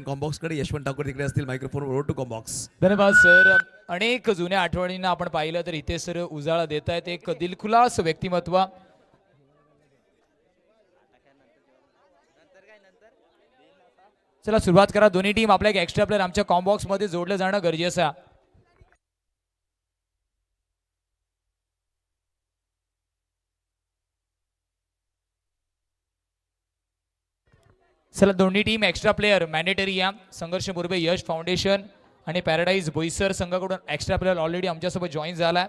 Combox कडे यशवंत ठाकूर तिकडे असतील मायक्रोफोन रोड टू कॉम्बॉक्स. धन्यवाद सर. अनेक जुन्या आठवणींना आपण पाहिलं तर इथे सर उजाळा देत आहेत एक दिलखुलास व्यक्तिमत्व. चला सुरुवात करा. दोन्ही टीम आपल्या एक एक्स्ट्रा प्लेअर आमच्या कॉम्बॉक्स मध्ये जोडलं जाणं गरजेचं आहे. चला दोन्ही टीम एक्स्ट्रा प्लेअर मॅन्डेटरी या. संघर्ष मुरबे यश फाउंडेशन आणि पॅराडाईज बोईसर संघाकडून एक्स्ट्रा प्लेअर ऑलरेडी आमच्यासोबत जॉईन झाला.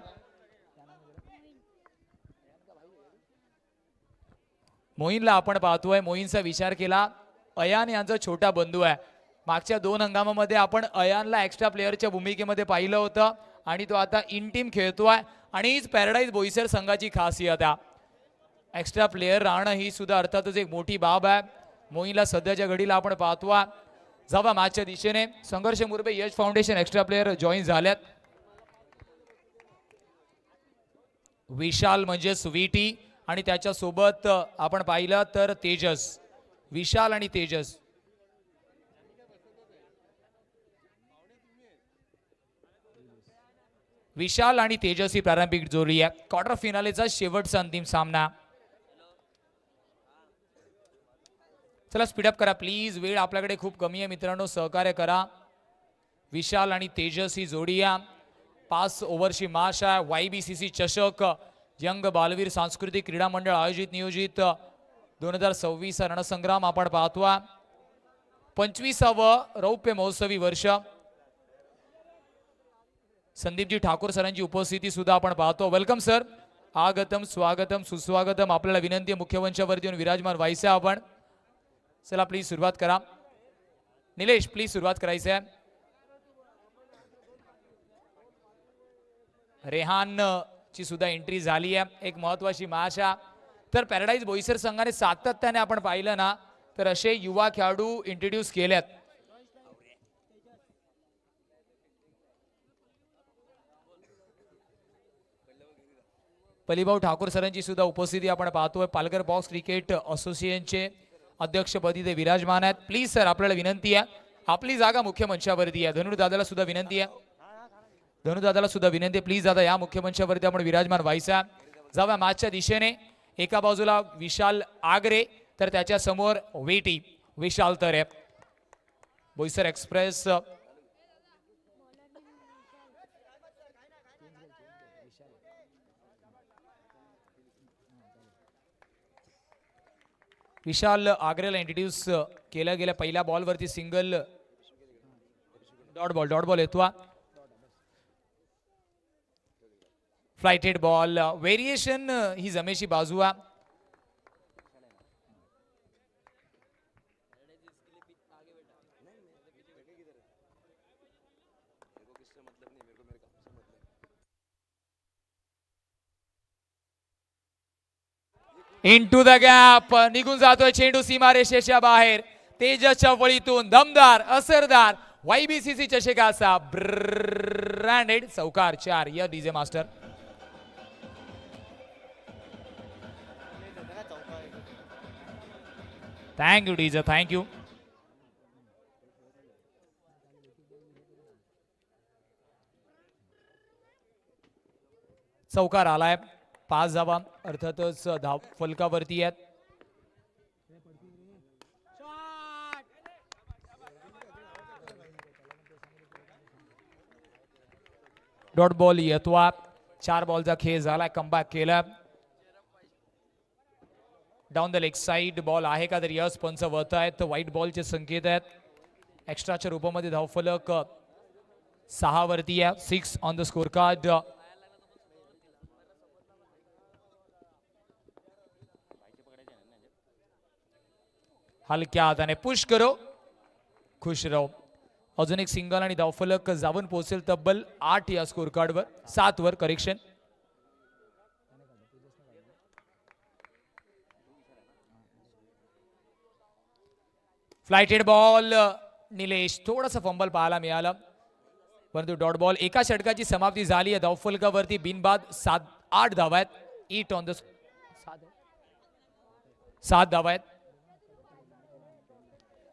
मोईनला आपण पाहतोय. मोईनचा विचार केला. अयान यांचा छोटा बंधू आहे. मागच्या 2 हंगामामध्ये आपण अयानला एक्स्ट्रा प्लेअरच्या भूमिकेमध्ये पाहिलं होतं आणि तो आता इन टीम खेळतोय आणि हीच पॅराडाईज बोईसर संघाची खासियत आहे. एक्स्ट्रा प्लेअर राहणं ही सुद्धा अर्थातच एक मोठी बाब आहे. मोईनला सध्याच्या घडीला आपण पाहतोय. जावा मॅचच्या दिशेने. संघर्ष Murbe Yash foundation extra player join झाल्यात. विशाल म्हणजे स्वीटी आणि त्याच्या सोबत आपण पाहिलं तर तेजस. विशाल आणि तेजस. विशाल आणि तेजस ही प्रारंभिक जोडी आहे. क्वार्टर फिनालेचा शेवटचा अंतिम सामना. चला स्पीडअप करा प्लीज. वेळ आपल्याकडे खूप कमी आहे मित्रांनो. सहकार्य करा. विशाल आणि तेजस ही जोडी आहे. 5 ओव्हरची मॅच आहे. YBCC चषक यंग बालवीर सांस्कृतिक क्रीडा मंडळ आयोजित नियोजित 2026 रणसंग्राम आपण पाहतोय. 25वा रौप्य महोत्सवी वर्ष. संदीपजी ठाकूर सरांची उपस्थिती सुद्धा आपण पाहतो. Welcome sir. आगतम स्वागतम सुस्वागतम. आपल्याला विनंती आहे मुख्य मंचावरती येऊन विराजमान व्हायचं आपण. चला प्लीज सुरुवात करा. निलेश प्लीज सुरुवात करायची आहे. रेहान ची सुद्धा एंट्री झाली आहे. एक महत्वाची मॅच आहे. तर पॅराडाईज बोईसर संघाने सातत्याने आपण पाहिलं ना तर असे युवा खेळाडू इंट्रोड्यूस केलेत. पलीभाऊ ठाकूर सरांची सुद्धा उपस्थिती आपण पाहतोय. पालघर बॉक्स क्रिकेट असोसिएशनचे अध्यक्षपदी ते विराजमान आहेत. प्लीज सर आपल्याला विनंती आहे. आपली जागा मुख्य मंचावरती आहे. धनुर्दादाला सुद्धा विनंती आहे. धनुदादाला सुद्धा विनंती आहे. प्लीज दादा या मुख्य मंचावरती आपण विराजमान व्हायचा. जाऊया मॅचच्या दिशेने. एका बाजूला विशाल आगरे तर त्याच्या समोर वेटी विशाल तरे. बोईसर एक्सप्रेस विशाल आग्रेला इंट्रोड्यूस केला गेला. पहिल्या बॉलवरती सिंगल डॉट बॉल येतो. फ्लाइटेड बॉल व्हेरिएशन ही जमेची बाजू आहे. इनटू द गॅप निघून जातोय चेंडू सीमारेषेच्या बाहेर. तेजसच्या वळीतून दमदार असरदार YBCC चषकाचा ब्रँडेड चौकार 4 या DJ master. Thank you DJ thank you. चौकार आलाय. 5 धावा अर्थातच धाव फलकावरती आहेत. डॉट बॉल येतो. 4 बॉलचा खेळ झाला. कमबॅक केला. Down the leg side ball आहे का तर यस पंच वत आहेत. व्हाईट बॉलचे संकेत आहेत. एक्स्ट्राच्या रूपामध्ये धावफलक 6 वरती आहे. 6 ऑन द स्कोर कार्ड. हलक्या हाताने पुश करो खुश रहो. अजून एक सिंगल आणि धावफलक जाऊन पोहोचेल तब्बल 8 या स्कोर कार्डवर. 7 वर करेक्शन. फ्लाइटेड बॉल निलेश थोडासा फंबल पाहायला मिळाला परंतु डॉट बॉल. एका षटकाची समाप्ती झाली आहे. धावफलकावरती बिनबाद 8 धावा आहेत. 8 ऑन द 7 धावा आहेत.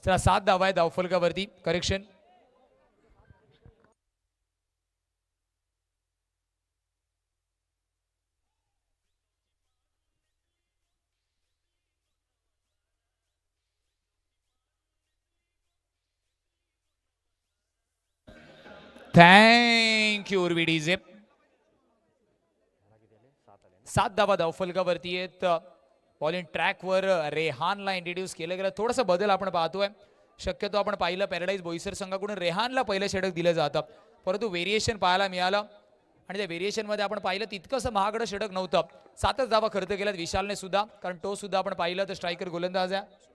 चला 7 धावा आहे धावफलकावरती. Correction. Thank you Urvi DJ. 7 धावा धावफलकावरती आहेत. बॉलिंग ट्रॅकवर रेहानला इंट्रोड्यूस केलं गेलं. थोडासा बदल आपण पाहतोय. शक्यतो आपण पाहिलं पॅराडाईज बोईसर संघाकडून रेहानला पहिलं षटक दिलं जातं, परंतु व्हेरिएशन पाहायला मिळालं आणि त्या व्हेरिएशनमध्ये आपण पाहिलं तितकंसं महागडं षटक नव्हतं. 7च धावा खर्च केल्यात विशालने सुद्धा, कारण तो सुद्धा आपण पाहिलं तर स्ट्रायकर गोलंदाज आहे.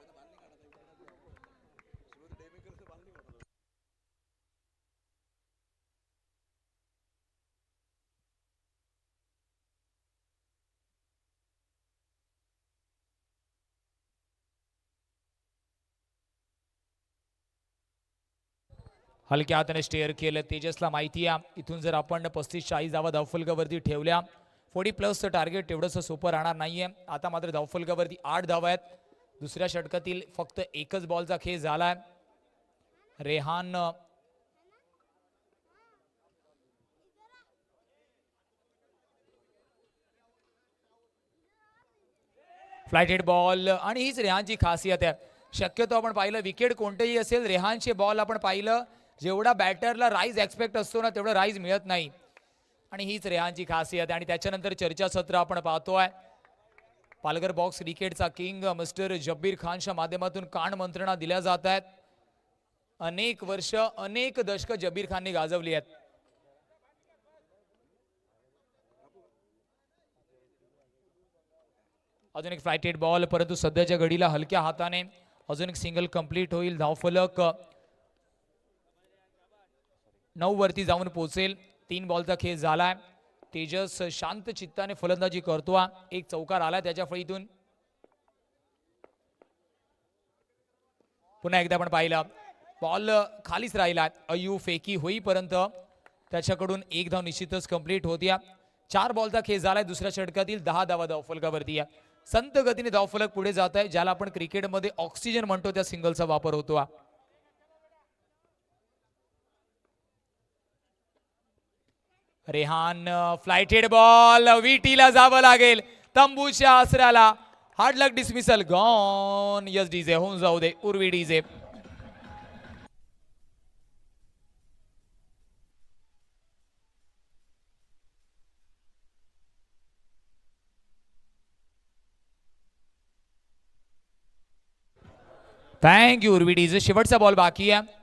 हलक्या हाताने स्टेअर केलं. तेजसला माहिती आहे इथून जर आपण 35-40 धावा धावफलकावरती ठेवल्या 40+ टार्गेट तेवढंसं सोपं राहणार नाहीये. आता मात्र धावफलकावरती 8 धावा आहेत. दुसऱ्या षटकातील फक्त एकच बॉलचा खेळ झालाय. रेहान फ्लायटेड बॉल आणि हीच रेहानची खासियत आहे. शक्यतो आपण पाहिलं विकेट कोणतेही असेल, रेहानचे बॉल आपण पाहिलं जेवढा बॅटरला राईज एक्सपेक्ट असतो ना तेवढा राईज मिळत नाही आणि हीच रेहानची खासियत आहे. आणि त्याच्यानंतर चर्चासत्र आपण पाहतोय. पालघर बॉक्स क्रिकेटचा किंग मिस्टर जब्बीर खानच्या माध्यमातून कान मंत्रणा दिल्या जात आहेत. अनेक वर्ष अनेक दशक जब्बीर खानने गाजवली आहेत. अजून एक फ्लायटेड बॉल, परंतु सध्याच्या घडीला हलक्या हाताने अजून एक सिंगल कंप्लीट होईल. धावफलक 9 वरती जाऊन पोहोचेल. 3 बॉलचा खेळ झालाय. तेजस शांत चित्ताने फलंदाजी करतो. एक चौकार आलाय त्याच्या फळीतून. पुन्हा एकदा आपण पाहिलं बॉल खालीच राहिला. अयू फेकी होईपर्यंत त्याच्याकडून 1 धाव निश्चितच कंप्लीट होत्या. 4 बॉलचा खेळ झालाय दुसऱ्या षटकातील. 10 धावा धावफलकावरती आहे. संत गतीने धावफलक पुढे जात आहे. ज्याला आपण क्रिकेटमध्ये ऑक्सिजन म्हणतो त्या सिंगलचा वापर होतो. रेहान फ्लायटेड बॉल, विटीला जावं लागेल. तंबूच्या आसऱ्याला hard luck dismissal gone. Yes DJ होऊन जाऊ दे Urvi DJ. Thank you Urvi DJ. शेवटचा बॉल बाकी आहे.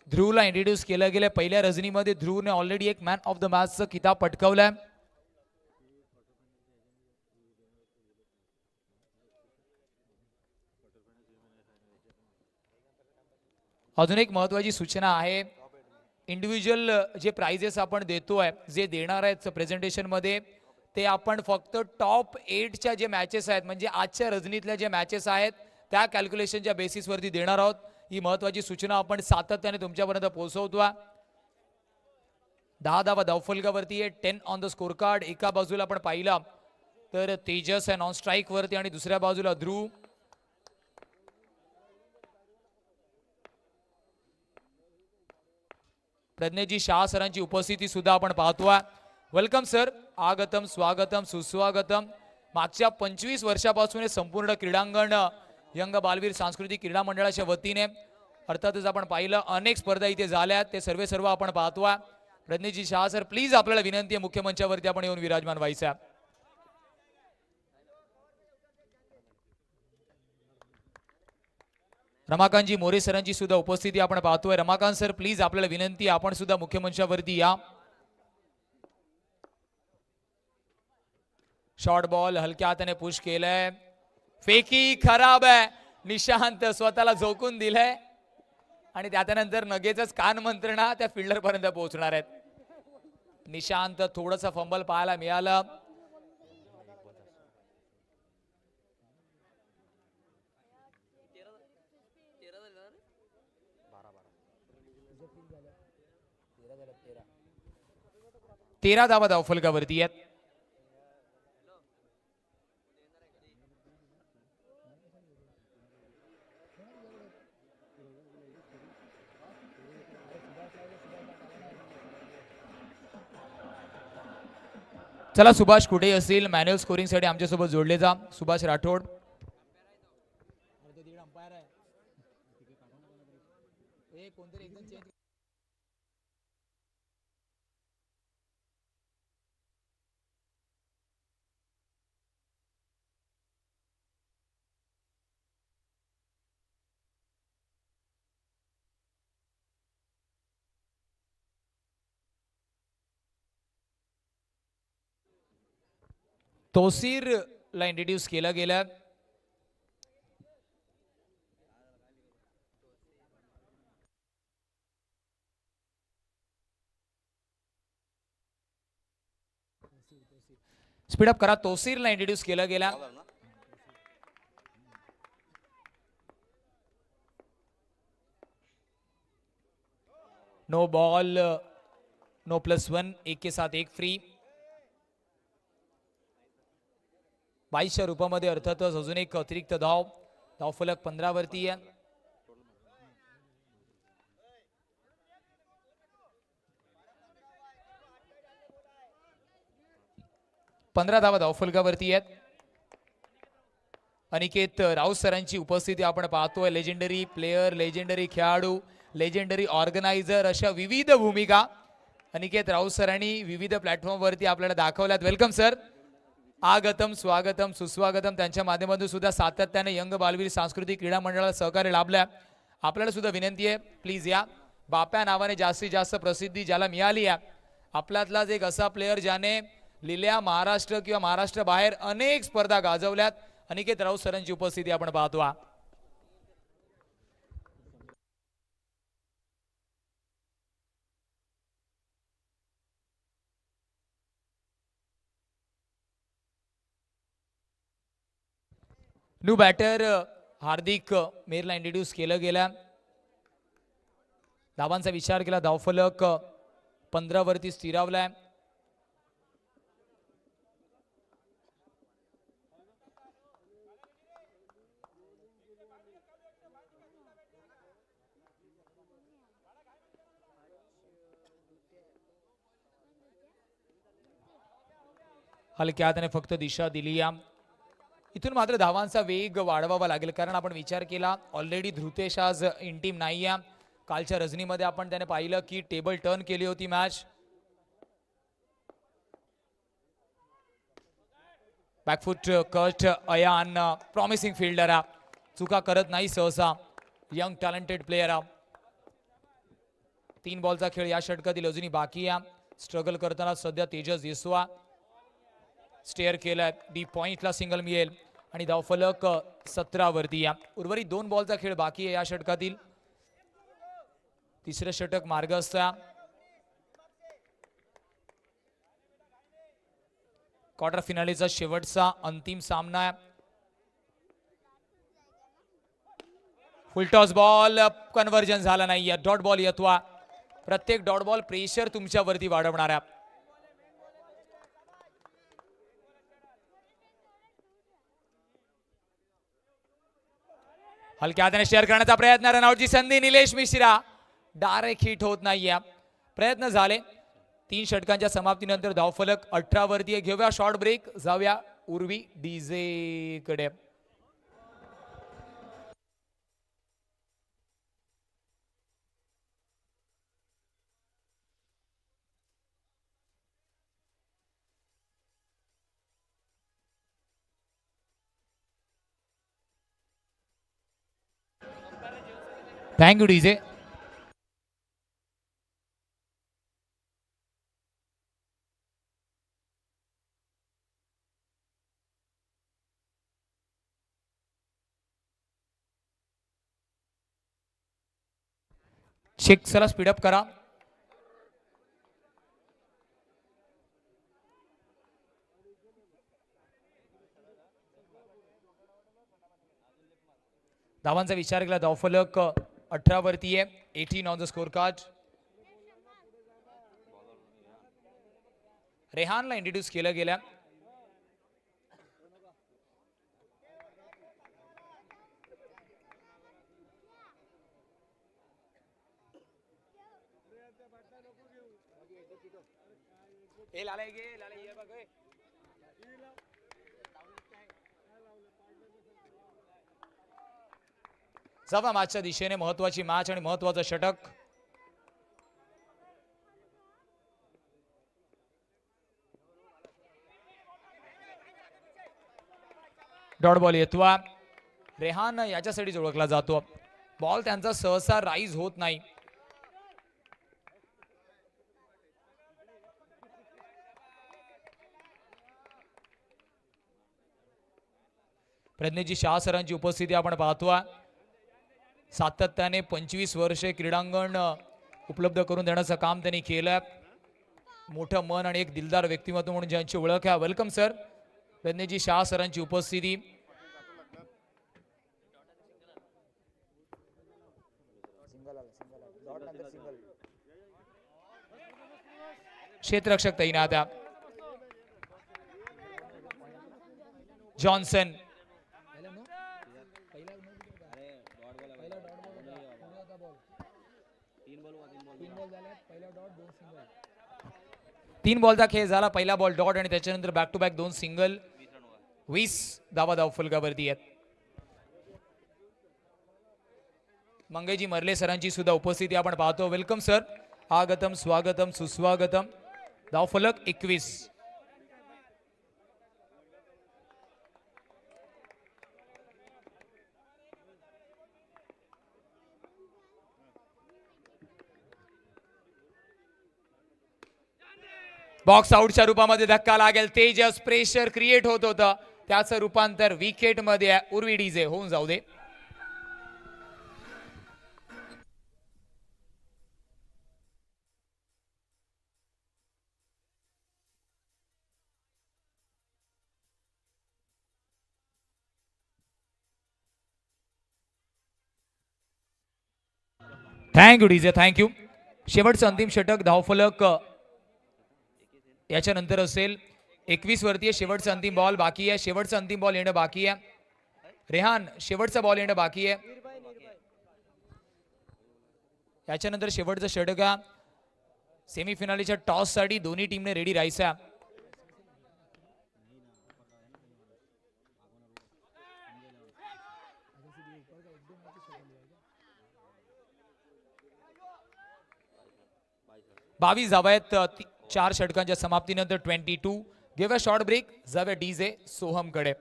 ध्रुवला इंट्रोड्यूस केलं गेलं. पहिल्या रजनीमध्ये ध्रुवने ऑलरेडी एक मॅन ऑफ द मॅचचा किताब पटकावलाय. अजून एक महत्वाची सूचना आहे. इंडिव्हिज्युअल जे प्राइजेस आपण देतोय, जे देणार आहेत प्रेझेंटेशन मध्ये, ते आपण फक्त टॉप 8च्या जे मॅचेस आहेत म्हणजे आजच्या रजनीतल्या जे मॅचेस आहेत त्या कॅल्क्युलेशनच्या बेसिसवरती देणार आहोत. ही महत्वाची सूचना आपण सातत्याने तुमच्यापर्यंत पोहोचवतो. 10 धावा धावफलकावरती आहे. 10 ऑन द स्कोर कार्ड. एका बाजूला आपण पाहिलं तर तेजस आहे नॉन स्ट्राईक वरती आणि दुसऱ्या बाजूला ध्रुव. प्रज्ञजी शाह सरांची उपस्थिती सुद्धा आपण पाहतोय. Welcome sir. आगतम स्वागतम सुस्वागतम. मागच्या 25 वर्षापासून हे संपूर्ण क्रीडांगण यंग बालवीर सांस्कृतिक क्रीडा मंडळाच्या वतीने अर्थातच आपण पाहिलं अनेक स्पर्धा इथे झाल्या. ते सर्व आपण पाहतोय. प्रज्ञजी शाह सर प्लीज आपल्याला विनंती आहे मुख्य मंचावरती आपण येऊन विराजमान व्हायचं. रमाकांतजी मोरे सरांची सुद्धा उपस्थिती आपण पाहतोय. रमाकांत सर प्लीज आपल्याला विनंती आहे आपण सुद्धा मुख्य मंचावरती या. शॉर्ट बॉल हलक्या हाताने पुश केलंय. फेकी खराब आहे. निशांत स्वतःला झोकून दिलंय आणि त्यानंतर नगेचच कान मंत्रणा त्या फिल्डर पर्यंत पोहोचणार आहेत. निशांत थोडंसं फंबल पाहायला मिळालं. तेरा धावा धावफलकावरती आहेत. चला सुभाष कुठे असतील मॅन्युअल स्कोरिंगसाठी आमच्यासोबत जोडले जा. सुभाष राठोड. तोसीर ला इंट्रोड्यूस केलं गेलं. स्पीडअप करा. तोसीरला इंट्रोड्यूस केलं गेला. नो बॉल नो +1 एक के साथ एक फ्री. 22च्या रूपामध्ये अर्थातच अजून एक अतिरिक्त धावफलक 15 वरती आहे. धावा धावफलकावरती आहेत. अनिकेत राऊत सरांची उपस्थिती आपण पाहतोय. लेजेंडरी प्लेयर, लेजेंडरी खेळाडू, लेजेंडरी ऑर्गनायझर अशा विविध भूमिका अनिकेत राऊत सरांनी विविध प्लॅटफॉर्मवरती आपल्याला दाखवल्यात. Welcome sir. आगतम स्वागतम सुस्वागतम. त्यांच्या माध्यमातून सुद्धा सातत्याने यंग बालवीर सांस्कृतिक क्रीडा मंडळाला सहकार्य लाभल्या. आपल्याला सुद्धा विनंती आहे प्लीज या. बाप्या नावाने जास्तीत जास्त प्रसिद्धी ज्याला मिळाली आहे, आपल्यातलाच एक असा प्लेयर ज्याने लिहिल्या महाराष्ट्र किंवा महाराष्ट्र बाहेर अनेक स्पर्धा गाजवल्यात. अनिकेत राऊत सरांची उपस्थिती आपण पाहतो. न्यू बॅटर हार्दिक मेरला इंट्रोड्यूस केलं गेलं. धावांचा विचार केला. धावफलक 15 वरती स्थिरावलाय. हलक्या हाताने फक्त दिशा दिली या. इथून मात्र धावांचा वेग वाढवावा लागेल, कारण आपण विचार केला ऑलरेडी धृतेश आज इन टीम नाही आहे. कालच्या रजनीमध्ये आपण त्याने पाहिलं की टेबल टर्न केली होती match. Back foot cut Ayan promising fielder, चुका करत नाही सहसा, यंग टॅलेंटेड प्लेयर. 3 बॉलचा खेळ या षटकातील अजूनही बाकी आहे. स्ट्रगल करताना सध्या तेजस दिसवा. स्टेअर केलाय. डी पॉइंटला सिंगल मिळेल आणि धावफलक 17 वरती या. उर्वरित 2 बॉलचा खेळ बाकी आहे या षटकातील. तिसरं षटक मार्गस्थ. क्वार्टर फिनालेचा शेवटचा अंतिम सामना आहे. फुलटॉस बॉल कन्व्हर्जन झाला नाही. डॉट बॉल येतो. प्रत्येक डॉट बॉल प्रेशर तुमच्यावरती वाढवणार आहे. हलक्या हाताने शेअर करण्याचा प्रयत्न. रनआउटची संधी. निलेश मिश्रा डायरेक्ट हिट होत नाहीये. प्रयत्न झाले. 3 षटकांच्या समाप्तीनंतर धावफलक 18 वरती. घेऊया शॉर्ट ब्रेक. जाऊया उर्वी डीजे कडे. Thank you DJ. चेक चला स्पीडअप करा. धावांचा विचार केला. धावफलक 18 वरती आहे. 18 ऑन द स्कोर कार्ड. रेहानला इंट्रोड्यूस केलं गेलं. ए लाला ये बघ. जावा मॅचच्या दिशेने महत्वाची मॅच आणि महत्वाचं षटक. Dot ball येतवा. रेहान याच्यासाठीच ओळखला जातो. बॉल त्यांचा सहसा राईज होत नाही. प्रज्ञेजी शाह सरांची उपस्थिती आपण पाहतोय. सातत्याने 25 वर्षे क्रीडांगण उपलब्ध करून देण्याचं काम त्यांनी केलंय. मोठं मन आणि एक दिलदार व्यक्तिमत्व म्हणून ज्यांची ओळख आहे. Welcome sir. प्रज्ञेजी शाह सरांची उपस्थिती. क्षेत्ररक्षक तैनात आहे. जॉन्सन तीन बॉलचा खेळ झाला. पहिला बॉल डॉट आणि त्याच्यानंतर बॅक टू बॅक 2 सिंगल. 20 धावा धावफलकावरती आहेत. मंगेजी मर्ले सरांची सुद्धा उपस्थिती आपण पाहतो. Welcome sir. आगतम स्वागतम सुस्वागतम. धावफलक 21. बॉक्स आउटच्या रूपामध्ये धक्का लागेल. तेजस प्रेशर क्रिएट होत होतं त्याचं रूपांतर विकेट मध्ये आहे. उर्वी डीजे होऊन जाऊ दे. Thank you DJ thank you. शेवटचं अंतिम षटक धावफलक याच्यानंतर असेल. 21 वरती शेवटचा अंतिम बॉल बाकी आहे. शेवटचा अंतिम बॉल येणं बाकी आहे. रेहान शेवटचा बॉल येणं बाकी आहे. याच्यानंतर शेवटचं षटक सेमीफिनालीच्या टॉस साठी दोन्ही टीमने रेडी राहायचं. बावीस धावा आहेत 4 षटकांच्या समाप्तीनंतर. 22. Give a short break. जाऊया डीजे सोहम कडे.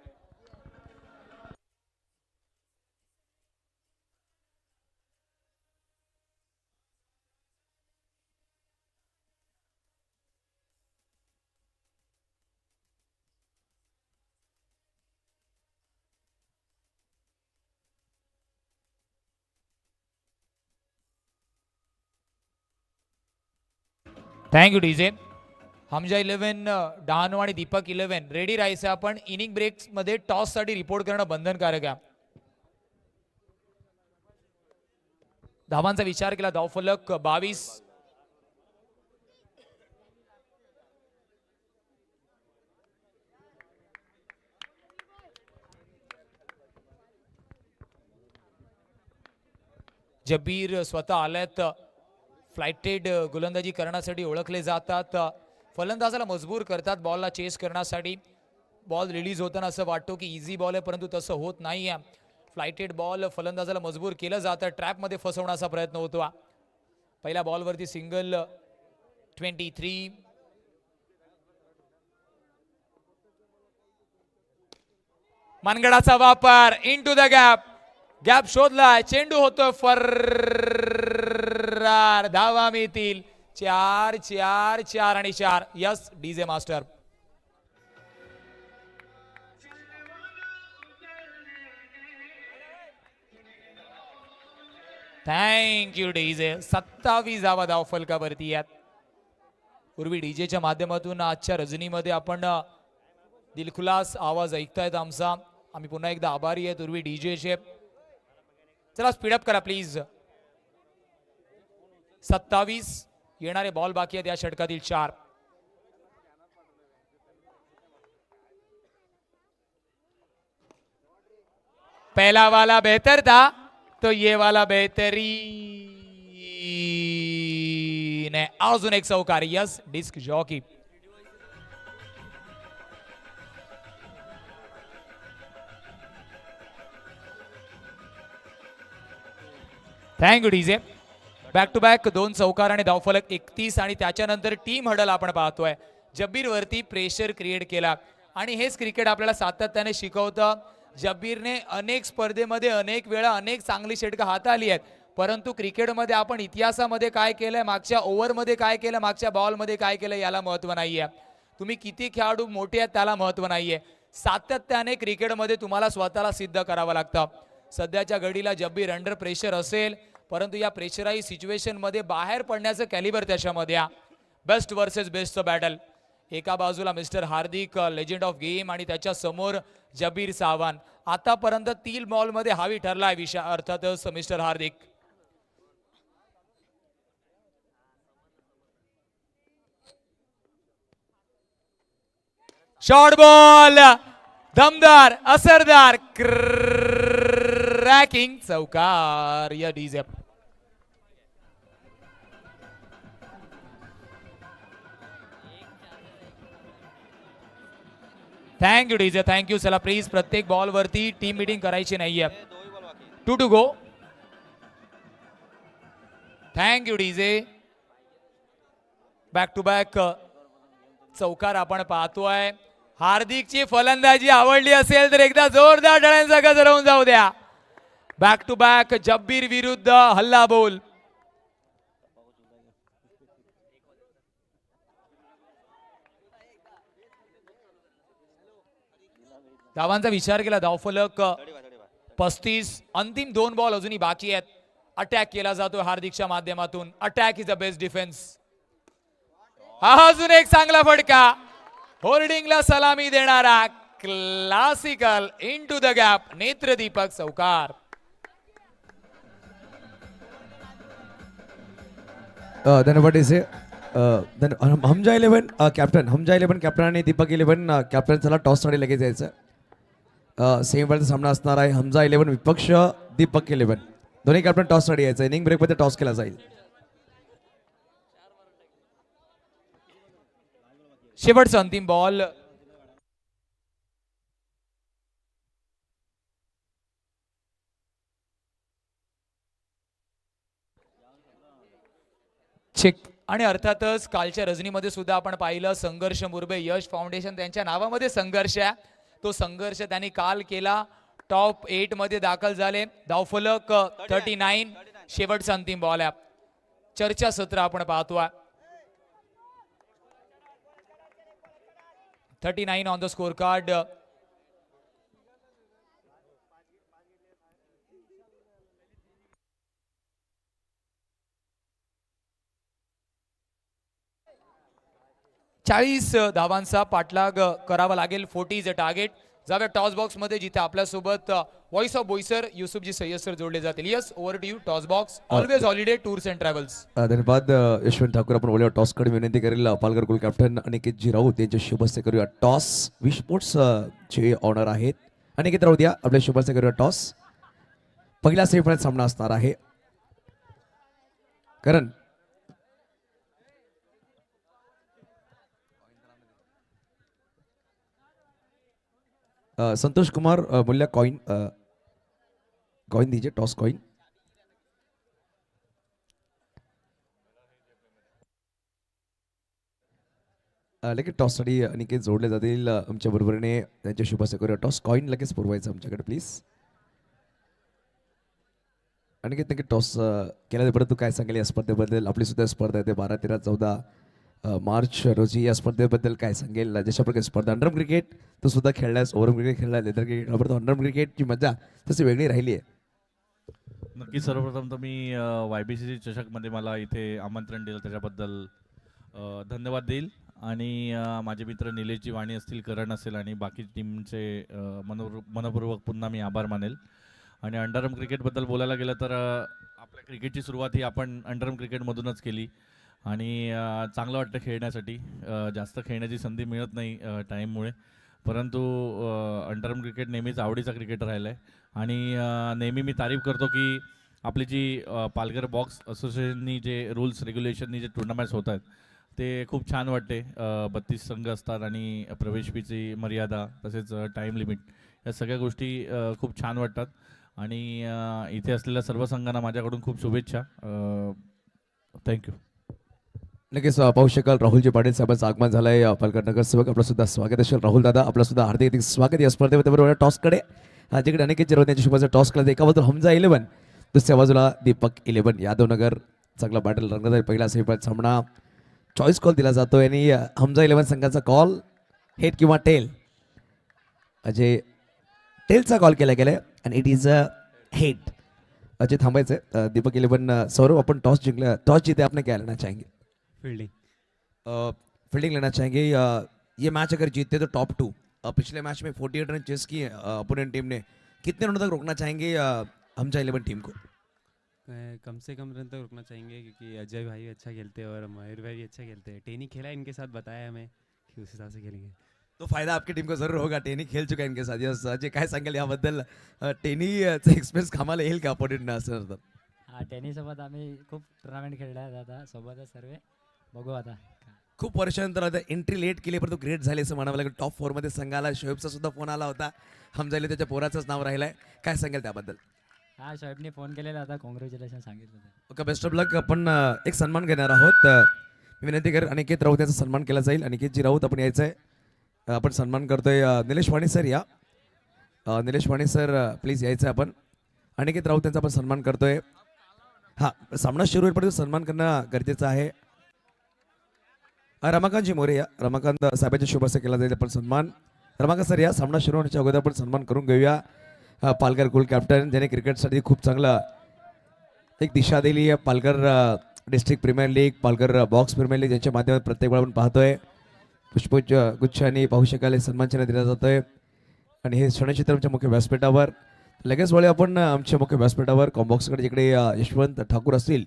Thank you DJ. हमजा 11 डहाणू आणि दीपक 11 रेडी राहायचं. आपण इनिंग ब्रेक मध्ये टॉस साठी रिपोर्ट करणं बंधनकारक आहे. धावांचा विचार केला. धावफलक 22. जबीर स्वतः आल्यात. फ्लाइटेड गोलंदाजी करण्यासाठी ओळखले जातात. फलंदाजाला मजबूर करतात बॉलला चेस करण्यासाठी. बॉल रिलीज होताना असं वाटतो की इझी बॉल आहे परंतु तसं होत नाही आहे. फ्लाइटेड बॉल फलंदाजाला मजबूर केलं जातं. ट्रॅपमध्ये फसवण्याचा प्रयत्न होतो. पहिल्या बॉलवरती सिंगल. 23. मनगडाचा वापर. Into the gap. गॅप शोधलाय. चेंडू होतो फरार. धावा मिळतील 4 4 4 आणि 4. Yes DJ master. Thank you DJ. 27 धावा धावफलकावरती आहेत. पूर्वी डीजेच्या माध्यमातून आजच्या रजनीमध्ये आपण दिलखुलास आवाज ऐकतायत आमचा. आम्ही पुन्हा एकदा आभारी आहेत पूर्वी डीजेचे. चला स्पीडअप करा प्लीज. 27 येणारे बॉल बाकी आहेत या षटकातील 4. पहला वाला बेहतर था तो ये वाला बेहतरीन है. अजून एक चौकार. Yes disc jockey. Thank you DJ. Back to back 2 चौकार आणि धावफलक 31 आणि त्याच्यानंतर टीम हडल आपण पाहतोय. जब्बीर वरती प्रेशर क्रिएट केला आणि हेच क्रिकेट आपल्याला सातत्याने शिकवतं. जब्बीरने अनेक स्पर्धेमध्ये अनेक वेळा अनेक चांगली षटकं हाताळली आहेत, परंतु क्रिकेटमध्ये आपण इतिहासामध्ये काय केलंय, मागच्या ओव्हरमध्ये काय केलं, मागच्या बॉलमध्ये काय केलं याला महत्व नाहीये. तुम्ही किती खेळाडू मोठे आहेत त्याला महत्व नाहीये. सातत्याने क्रिकेटमध्ये तुम्हाला स्वतःला सिद्ध करावं लागतं. सध्याच्या घडीला जब्बीर अंडर प्रेशर असेल, परंतु या प्रेशराई सिच्युएशन मध्ये बाहेर पडण्याचं कॅलिबर त्याच्यामध्ये बेस्ट वर्सेस बेस्टचं बॅटल. एका बाजूला mister Hardik legend of game आणि त्याच्या समोर जब्बीरचं आव्हान. आतापर्यंत 3 बॉलमध्ये हावी ठरलाय अर्थातच मिस्टर हार्दिक. शॉर्ट बॉल दमदार असरदार क्रॅकिंग चौकार या डीजे. Thank you DJ, thank you. चला प्लीज प्रत्येक बॉल वरती टीम मीटिंग करायची नाहीये. 2 to go. Thank you DJ. Back to back चौकार आपण पाहतोय. हार्दिकची फलंदाजी आवडली असेल तर एकदा जोरदार टाळ्यांचा गजर होऊन जाऊ द्या. बॅक टू बॅक जब्बीर विरुद्ध हल्ला बोल. धावांचा विचार केला, धावफलक 35. अंतिम 2 बॉल अजूनही बाकी आहेत. अटॅक केला जातोय हार्दिकच्या माध्यमातून. Attack is the best defence. हा अजून एक चांगला फटका. होर्डिंगला सलामी देणारा क्लासिकल इनटू द गॅप नेत्रदीपक चौकार. धन्यवाद DJ. Hamza 11 captain, Hamza 11 captain आणि दीपक 11 कॅप्टन. चला टॉस साठी लगेच जायचं. सेमीफायनलचा सामना असणार आहे. हमजा 11 विपक्ष दीपक 11. दोन्ही कॅप्टन टॉस साठी यायचं. इनिंग ब्रेक मध्ये टॉस केला जाईल. शेवटचा अंतिम बॉल. चेक. आणि अर्थातच कालच्या रजनीमध्ये सुद्धा आपण पाहिलं संघर्ष मुरबे यश फाउंडेशन त्यांच्या नावामध्ये संघर्ष आहे. तो संघर्ष त्यांनी काल केला. टॉप 8 मध्ये दाखल झाले. धावफलक 39. शेवटचा अंतिम बॉल आहे. चर्चा सत्र आपण पाहतोय. 39 ऑन द स्कोर कार्ड. चाळीस धावांचा पाठलाग करावा लागेल. 40 इज अ टार्गेट. जाऊया टॉस बॉक्स मध्ये जिथे आपल्यासोबत voice of Boisar Yusufji Sayyed sir जोडले जातील. Yes, over to you. Toss box always holiday tours and travels. धन्यवाद यशवंत ठाकूर. आपण बोलूया टॉस कडे विनंती करेल पालघर कुल कॅप्टन अनिकेतजी राऊत यांच्या शुभस्य करूया टॉस. विश स्पोर्ट्स चे ऑनर आहेत. अनिकेत राऊत या आपल्या शुभस्य करूया टॉस. पहिला सेमीफायनल सामना असणार आहे. करण संतोष कुमार मूल्य कॉइन दीजिए. Toss coin. लगेच टॉस साठी अनिकेत जोडले जातील आमच्या बरोबरीने. त्यांच्या शुभस्य करूया टॉस. कॉइन लगेच पुरवायचं आमच्याकडे प्लीज. अनिकेत नक्की टॉस केला. परंतु काय सांगेल या स्पर्धेबद्दल? आपली सुद्धा स्पर्धा आहे 12, 13, 14 मार्च रोजी. या स्पर्धेबद्दल काय सांगेल? जशा प्रकारे स्पर्धा अंडरम क्रिकेट तो सुद्धा खेळलाय, ओव्हर क्रिकेट खेळलाय, लेदर क्रिकेट. अंडरम क्रिकेटची मजा तशी वेगळी राहिली आहे. नक्की सर्वप्रथम तर मी YBCC चषकमध्ये मला इथे आमंत्रण दिलं त्याच्याबद्दल धन्यवाद देईल. आणि माझे मित्र निलेशजी वाणी असतील, करण असेल आणि बाकी टीमचे मनपूर्वक पुन्हा मी आभार मानेल. आणि अंडरम क्रिकेटबद्दल बोलायला गेलं तर आपल्या क्रिकेटची सुरुवात ही आपण अंडरम क्रिकेटमधूनच केली. आणि चांगलं वाटतं खेळण्यासाठी. जास्त खेळण्याची संधी मिळत नाही टाईममुळे, परंतु अंडरम क्रिकेट नेहमीच आवडीचा क्रिकेट राहिला आहे. आणि नेहमी मी तारीफ करतो की आपली जी पालघर बॉक्स असोसिएशननी जे रूल्स रेग्युलेशननी जे टुर्नामेंट्स होत आहेत ते खूप छान वाटते. 32 संघ असतात आणि प्रवेश फीची मर्यादा तसेच टाईम लिमिट या सगळ्या गोष्टी खूप छान वाटतात. आणि इथे असलेल्या सर्व संघांना माझ्याकडून खूप शुभेच्छा. थँक्यू. नक्कीच पाहू शकाल राहुलजी पाटील साहेबांचं आगमन झालंय. पालघर नगरसेवक आपलं सुद्धा स्वागत असेल. राहुल दादा आपलं सुद्धा हार्दिक हार्दिक स्वागत या स्पर्धेमध्ये. बरोबर टॉसकडे जिकडे अनेक चिरवत त्यांच्या शुभाचा टॉस केला. एका बाजूला हमजा 11, दुसऱ्या बाजूला दीपक 11. यादवनगर चांगला बॅटल रंगत आहे. पहिला सेमीफायनल सामना चॉईस कॉल दिला जातोय आणि हमजा 11 संघाचा कॉल हेड किंवा टेल. अजय टेलचा कॉल केला गेलाय आणि it is a head. Ajay थांबायचं. दीपक 11 सौरभ आपण टॉस जिंकला. टॉस जीते आपने क्या लेना चाहेंगे? फील्डिंग। फील्डिंग लेना चाहेंगे. ये मैच अगर जीतते तो टॉप 2. पिछले मैच में 48 रन चेस किए अपोनेंट टीम ने. कितने रनों तक रोकना चाहेंगे हमजा 11 टीम को? कम से कम रन तक रुकना चाहेंगे क्योंकि अजय भाई भी अच्छा खेलते हैं और मयूर भाई भी अच्छा खेलते हैं। टेनी खेला है इनके साथ, बताया हमें कि उस हिसाब से खेलेंगे। तो फायदा आपकी टीम को जरूर होगा. टेनी खेल चुका है इनके साथ. यस अजय काय सांगेल याबद्दल? टेनीचा एक्सपिरियन्स कामाला येईल का अपोनेंट असं? हा टेनिससोबत आम्ही खूप टुर्नामेंट खेळल्या आहेत आता सोबतच सर्व. बघू आता. खूप वर्षानंतर आता एंट्री लेट केली परंतु ग्रेट झाली असं म्हणावं लागेल. टॉप 4 मध्ये संघाला. शोएबचा सुद्धा फोन आला होता. हमजाईला त्याच्या पोराचंच नाव राहिलंय. काय सांगेल त्याबद्दल? हा शोएबने फोन केलेला होता, कॉंग्रॅच्युलेशन सांगितलं होतं. ओके बेस्ट ऑफ लक. आपण एक सन्मान घेणार आहोत. मी विनंती करेन अनिकेत राऊत यांचा सन्मान केला जाईल. अनिकेतजी राऊत आपण यायचं आहे. आपण सन्मान करतोय. निलेश वाणी सर या. निलेश वाणी सर प्लीज यायचं आहे आपण. अनिकेत राऊत यांचा आपण सन्मान करतोय. हा सामना सुरू होईपर्यंत सन्मान करणं गरजेचं आहे. रमाकांतजी मोरे या. रमाकांत साहेबांच्या शुभ असं केला जाईल आपण सन्मान. रमाकांत सर या. सामना सुरू होण्याच्या अगोदर आपण सन्मान करून घेऊया. पालघर कुल कॅप्टन ज्याने क्रिकेटसाठी खूप चांगलं एक दिशा दिली आहे. Palghar district premier league, Palghar box premier league यांच्या माध्यमातून प्रत्येक वेळा आपण पाहतोय पुष्पगुच्छ गुच्छांनी पाहू शकाल सन्मानचिन्ह दिला जातोय. आणि हे क्षणचित्र आमच्या मुख्य व्यासपीठावर. लगेच वळे आपण आमच्या मुख्य व्यासपीठावर कॉम्बॉक्सकडे जिकडे यशवंत ठाकूर असतील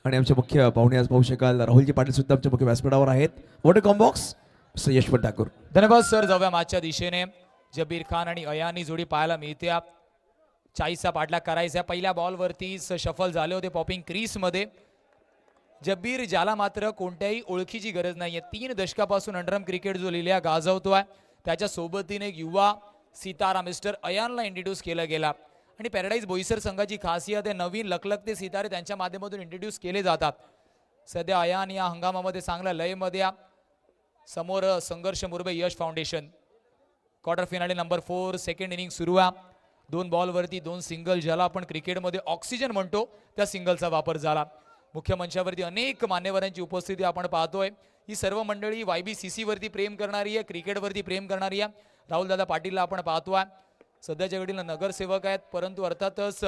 आणि आमचे मुख्य पाहुणे आज पाहू शकाल राहुलजी पाटील सुद्धा आमच्या मुख्य व्यासपीठावर आहेत. What a combox mister Yashwant Thakur. धन्यवाद सर. जाऊया मागच्या दिशेने. जबीर खान आणि अयानी जोडी पाहायला मिळते. 40चा पाठलाग करायचा. पहिल्या बॉलवरतीच शफल झाले होते पॉपिंग क्रीजमध्ये. जबीर ज्याला मात्र कोणत्याही ओळखीची गरज नाहीये. 3 दशकापासून अंडरआर्म क्रिकेट जो लिहिल्या गाजवतोय. त्याच्या सोबतीने एक युवा सितारा मिस्टर अयानला इंट्रोड्यूस केला गेला. आणि पॅराडाईज बोईसर संघाची खासियत आहे नवीन लखलखते सितारे त्यांच्या माध्यमातून इंट्रोड्यूस केले जातात. सध्या अयान या हंगामामध्ये चांगल्या लयमध्ये. समोर संघर्ष Murbe Yash foundation. Quarter finale number 4 second inning सुरू आहे. 2 बॉलवरती 2 सिंगल, ज्याला आपण क्रिकेटमध्ये ऑक्सिजन म्हणतो त्या सिंगलचा वापर झाला. मुख्य मंचावरती अनेक मान्यवरांची उपस्थिती आपण पाहतोय. ही सर्व मंडळी YBCC वरती प्रेम करणारी आहे, क्रिकेटवरती प्रेम करणारी आहे. राहुलदादा पाटीलला आपण पाहतोय. सध्याच्या घडीला नगरसेवक आहेत परंतु अर्थातच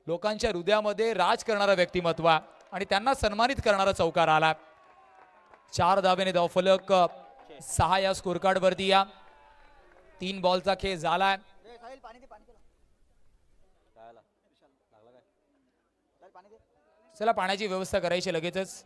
लोकांच्या हृदयामध्ये राज करणारा व्यक्तिमत्व आहे आणि त्यांना सन्मानित करणारा चौकार आला. 4 धावेने धावफलक 6 या स्कोर कार्ड वरती. या 3 बॉलचा खेळ झालाय. चला पाण्याची व्यवस्था करायची लगेचच.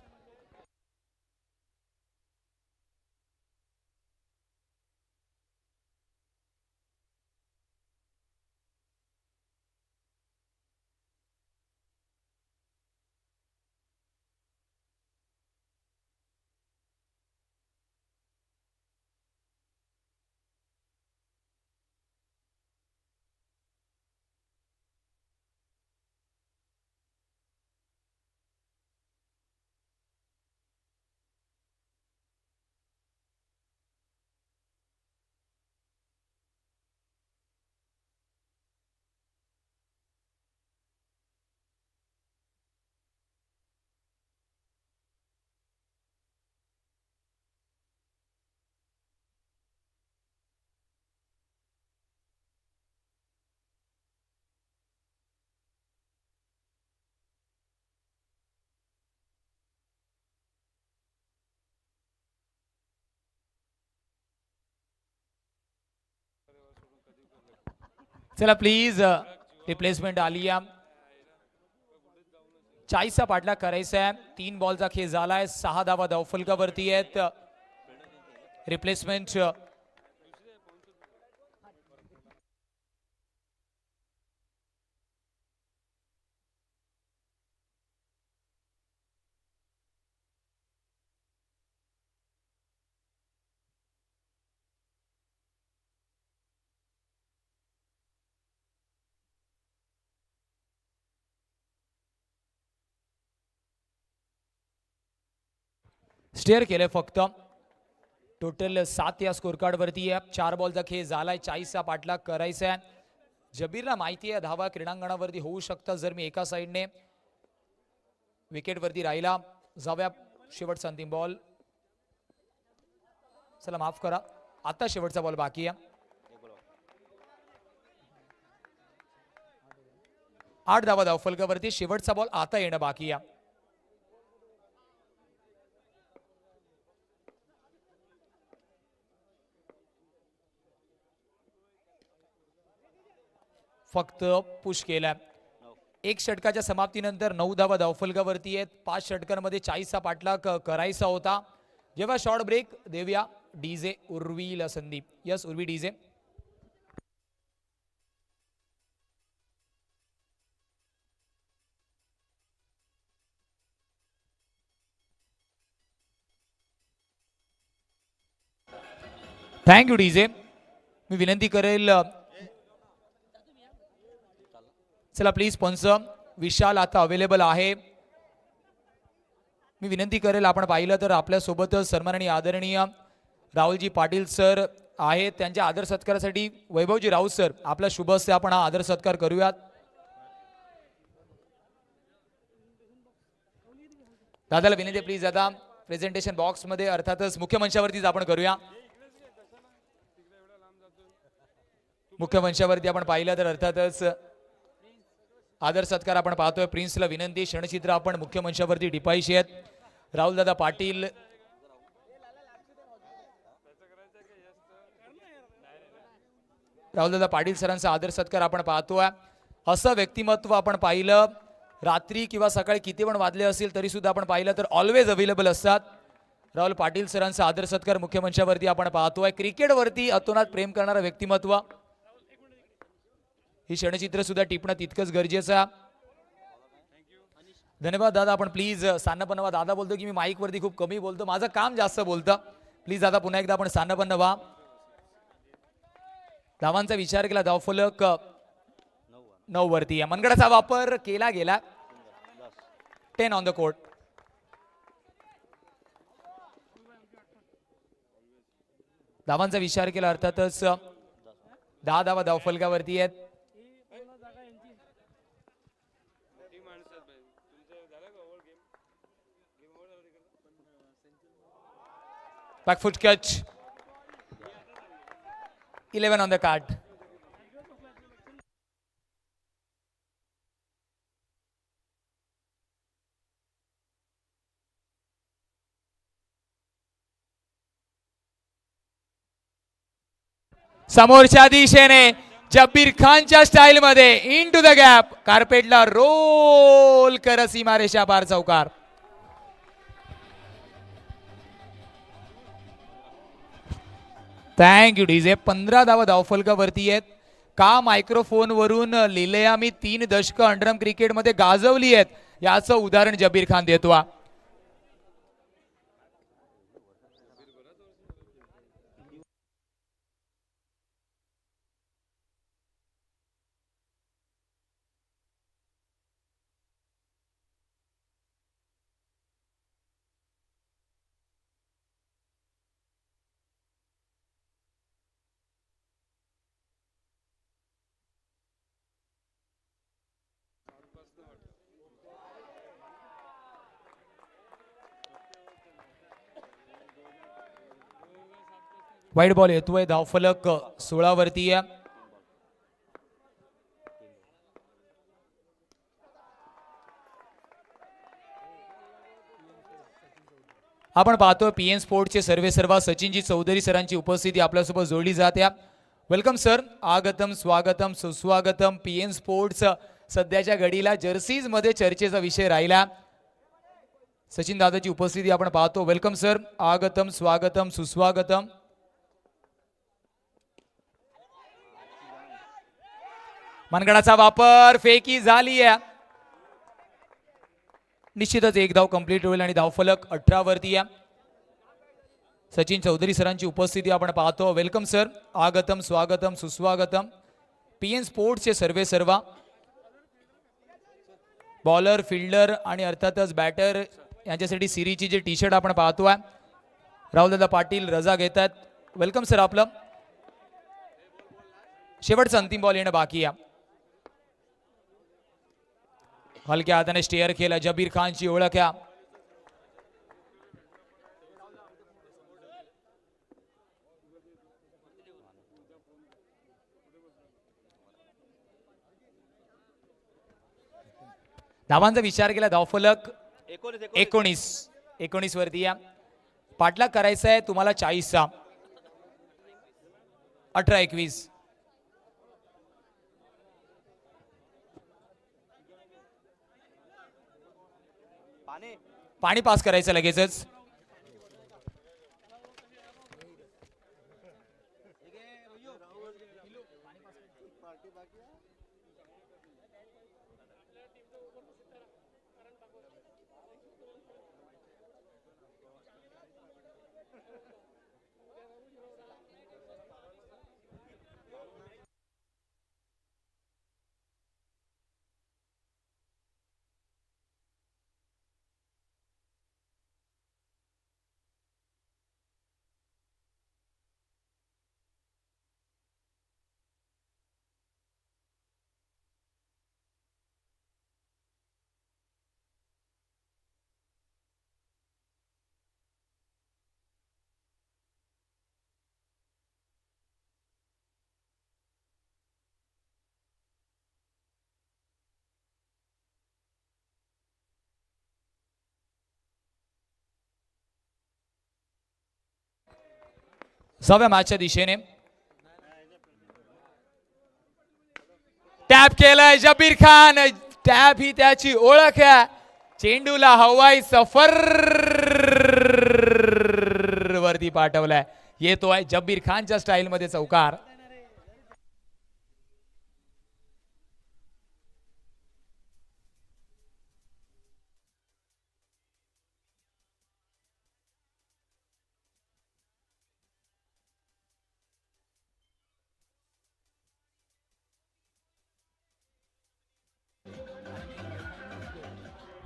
चला प्लीज रिप्लेसमेंट आली आहे. 40चा पाठलाग करायचा आहे. 3 बॉलचा खेळ झालाय. 6 धावा धावफलकावरती आहेत. रिप्लेसमेंट स्टेअर केलंय फक्त. टोटल 7 या स्कोर कार्ड वरती आहे. 4 बॉलचा खेळ झालाय. 40चा पाठलाग करायचा आहे. जबीरला माहिती आहे धावा क्रीडांगणावरती होऊ शकतात जर मी एका साईडने विकेट वरती राहिला. जाऊया शेवटचा अंतिम बॉल. चला माफ करा, आता शेवटचा बॉल बाकी आहे. 8 धावा धावफलकावरती. शेवटचा बॉल आता येणं बाकी आहे. फक्त पुश केलाय. 1 षटकाच्या समाप्तीनंतर 9 धावा धावफलकावरती आहेत. 5 षटकांमध्ये 40चा पाठलाग करायचा होता. जेव्हा शॉर्ट ब्रेक देऊया डीजे उर्वीला Sandeep. Yes Urvi DJ. Thank you DJ. मी विनंती करेल, चला प्लीज पंच विशाल आता अवेलेबल आहे. मी विनंती करेल, आपण पाहिलं तर आपल्यासोबतच सन्माननीय आदरणीय राहुलजी पाटील सर आहेत. त्यांच्या आदर सत्कारासाठी वैभवजी राऊत सर आपल्या शुभ हस्ते आपण हा आदर सत्कार करूयात. दादाला विनंती प्लीज आता प्रेझेंटेशन बॉक्स मध्ये अर्थातच मुख्य मंचावरतीच आपण करूया. मुख्य मंचावरती आपण पाहिलं तर अर्थातच आदर सत्कार आपण पाहतोय. प्रिन्सला विनंती, क्षणचित्र आपण मुख्य मंचावरती टिपायची आहेत. राहुल दादा पाटील, राहुल दादा पाटील सरांचा आदर सत्कार आपण पाहतोय. असं व्यक्तिमत्व आपण पाहिलं रात्री किंवा सकाळी किती पण वाजले असतील तरी सुद्धा आपण पाहिलं तर ऑलवेज अवेलेबल असतात. राहुल पाटील सरांचा आदर सत्कार मुख्य मंचावरती आपण पाहतोय. क्रिकेटवरती अतोनात प्रेम करणारं व्यक्तिमत्व. ही क्षणचित्र सुद्धा टिपणं तितकंच गरजेचं. धन्यवाद दादा. आपण प्लीज सान्नपन्न व्हा. दादा बोलतो की मी माईक वरती खूप कमी बोलतो, माझं काम जास्त बोलतं. प्लीज दादा पुन्हा एकदा आपण सान्नपन्न व्हा. धावांचा विचार केला, धावफलक 9 वरती आहे. मनगडाचा वापर केला गेला. 10 ऑन द कोर्ट. धावांचा विचार केला अर्थातच 10 धावा धावफलकावरती आहेत. Backfoot catch. 11 on the card. समोरच्या दिशेने जब्बीर खानच्या स्टाईल मध्ये इनटू द गॅप. कार्पेटला रोल कर सीमारेषा पार चौकार. Thank you DJ. 15 धावा धावफलकावरती आहेत. का मायक्रोफोन वरून लिहिलंय आम्ही 3 दशक अंडरम क्रिकेटमध्ये गाजवली आहेत याचं उदाहरण जबीर खान देतो. वाईट बॉल येतोय. धावफलक 16 वरती आहे. आपण पाहतोय पीएन स्पोर्टचे सर्वे सर्वा सचिनजी चौधरी सरांची उपस्थिती आपल्यासोबत जोडली जाते. Welcome sir. आगतम स्वागतम सुस्वागतम. पीएन स्पोर्ट्स सध्याच्या घडीला जर्सीज मध्ये चर्चेचा विषय राहिला. सचिन दादाची उपस्थिती आपण पाहतो. Welcome sir. आगतम स्वागतम सुस्वागतम. मनगडाचा वापर फेकी झाली आहे. निश्चितच 1 धाव कंप्लीट होईल आणि धावफलक 18 वरती आहे. सचिन चौधरी सरांची उपस्थिती आपण पाहतो. Welcome sir. आगतम स्वागतम सुस्वागतम. पीएन स्पोर्ट्सचे सर्वे सर्वा बॉलर, फिल्डर आणि अर्थातच बॅटर यांच्यासाठी सिरीची जे टी शर्ट आपण पाहतोय राहुलदादा पाटील रजा घेतात. वेलकम सर आपलं. शेवटचा अंतिम बॉल येणं बाकी आहे. हलक्या हाताने स्टेअर केला. जबीर खानची ओळख आहे. धावांचा विचार केला. धावफलक 19 वरती या. पाठलाग करायचा आहे तुम्हाला 40चा. 18-21. पाणी पास करायचं लगेचच. सहाव्या मॅचच्या दिशेने टॅप केलाय जबीर खान. टॅप ही त्याची ओळख आहे. चेंडूला हवाई सफर वरती पाठवलाय. येतोय जबीर खानच्या स्टाईल मध्ये चौकार.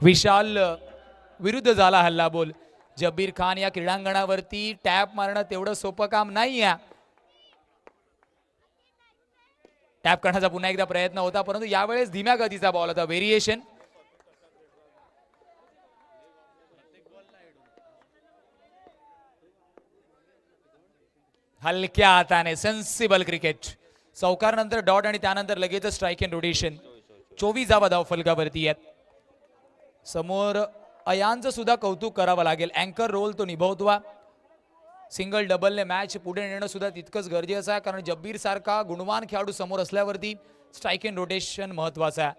विशाल विरुद्ध झाला हल्ला बोल. जबीर खान या क्रीडांगणावरती टॅप मारणं तेवढं सोपं काम नाही आहे. टॅप करण्याचा पुन्हा एकदा प्रयत्न होता परंतु यावेळेस धीम्या गतीचा बॉल होता. व्हेरिएशन. हलक्या हाताने सेन्सिबल क्रिकेट. चौकार नंतर डॉट आणि त्यानंतर लगेच स्ट्राईक इन रोटेशन. 24 धावा धावफलकावरती आहेत. समोर अयांचं सुद्धा कौतुक करावं लागेल. अँकर रोल तो निभावतो. सिंगल डबलने मॅच पुढे नेणं सुद्धा तितकंच गरजेचं आहे कारण जब्बीर सारखा गुणवान खेळाडू समोर असल्यावरती स्ट्राईक इन रोटेशन महत्वाचं आहे.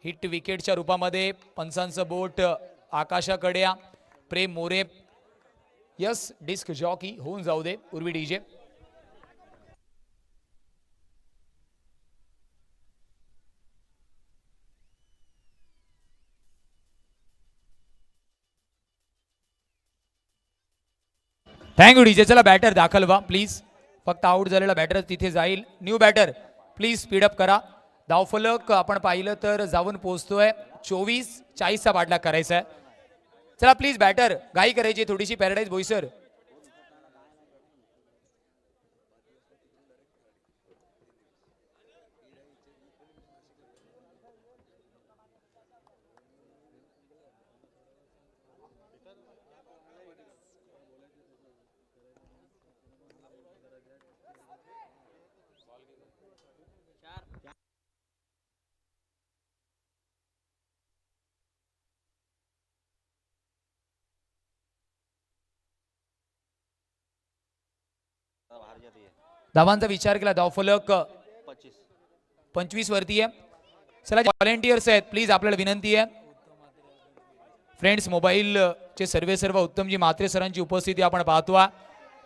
हिट विकेटच्या रूपामध्ये पंचांचं बोट आकाशाकडे. प्रेम मोरे यस डिस्क जॉकी होऊन जाऊ दे उर्वी डीजे. Thank you DJ. चला बॅटर दाखल व्हा प्लीज. फक्त आउट झालेला बॅटर तिथे जाईल. न्यू बॅटर प्लीज स्पीडअप करा. धावफलक आपण पाहिलं तर जाऊन पोहोचतोय 24-40चा पाठलाग करायचा आहे. चला प्लीज बॅटर घाई करायची थोडीशी. पॅराडाईज बोईसर. धावांचा विचार केला. धावफलक 25 वरती आहे. चला व्हॉलेंटियर्स आहेत प्लीज आपल्याला विनंती आहे. फ्रेंड्स मोबाईलचे सर्व उत्तमजी म्हात्रे सरांची उपस्थिती आपण पाहतो.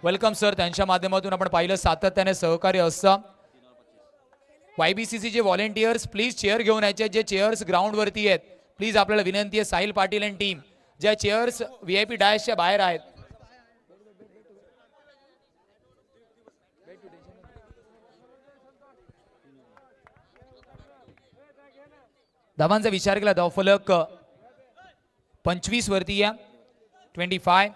Welcome sir. त्यांच्या माध्यमातून आपण पाहिलं सातत्याने सहकार्य असतं. YBCC चे व्हॉलेंटियर्स प्लीज चेअर घेऊन यायचे. जे चेअर्स ग्राउंड वरती आहेत प्लीज आपल्याला विनंती आहे. साहिल पाटील अँड टीम ज्या चेअर्स VIP डॅशच्या बाहेर आहेत. धावांचा विचार केला. धावफलक 25 वरती या 25.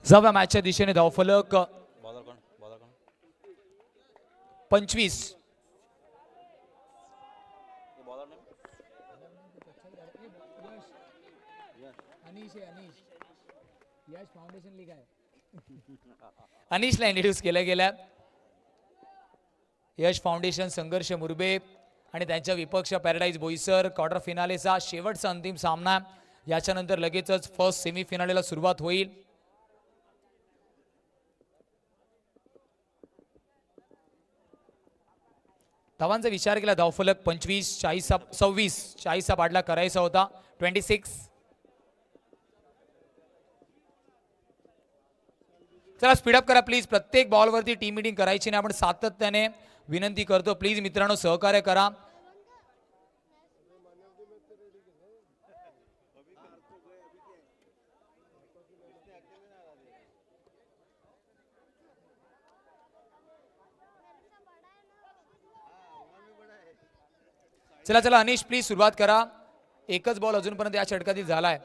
जाव्या मॅचच्या दिशेने धावफलक 25. अनिशला इंट्रोड्यूस केलं गेलं. यश फाउंडेशन, संघर्ष मुरबे आणि त्यांच्या विपक्ष पॅराडाईज बोईसर. क्वार्टर फिनालेचा शेवटचा अंतिम सामना. याच्यानंतर लगेचच फर्स्ट सेमीफिनालेला सुरुवात होईल. धावांचा विचार केला धावफलक 25, 26 40चा पाठला करायचा होता. 26. चला स्पीडअप करा प्लीज. प्रत्येक बॉलवरती टीम मीटिंग करायची नाही. आपण सातत्याने विनंती करतो, प्लीज मित्रांनो सहकार्य करा. चला चला अनिश प्लीज सुरुवात करा. एकच बॉल अजूनपर्यंत या षटकातील झालाय.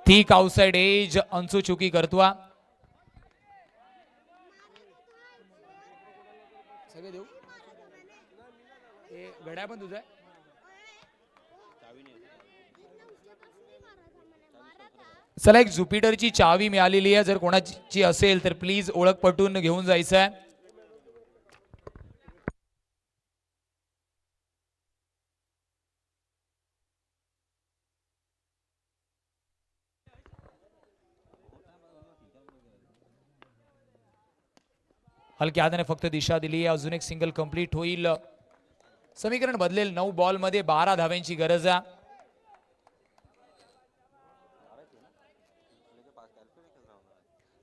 थिक आउटसाइड एज अंशु चुकी करतोय. सगळे देऊ गड्या पण तुझा. चला एक ज्युपिटरची चावी मिळालेली आहे. जर कोणाची असेल तर प्लीज ओळख पटवून घेऊन जायचं आहे. हलक्या हाताने फक्त दिशा दिली. अजून एक सिंगल कंप्लीट होईल. समीकरण बदलेल. 9 बॉल मध्ये 12 धाव्यांची गरज आहे.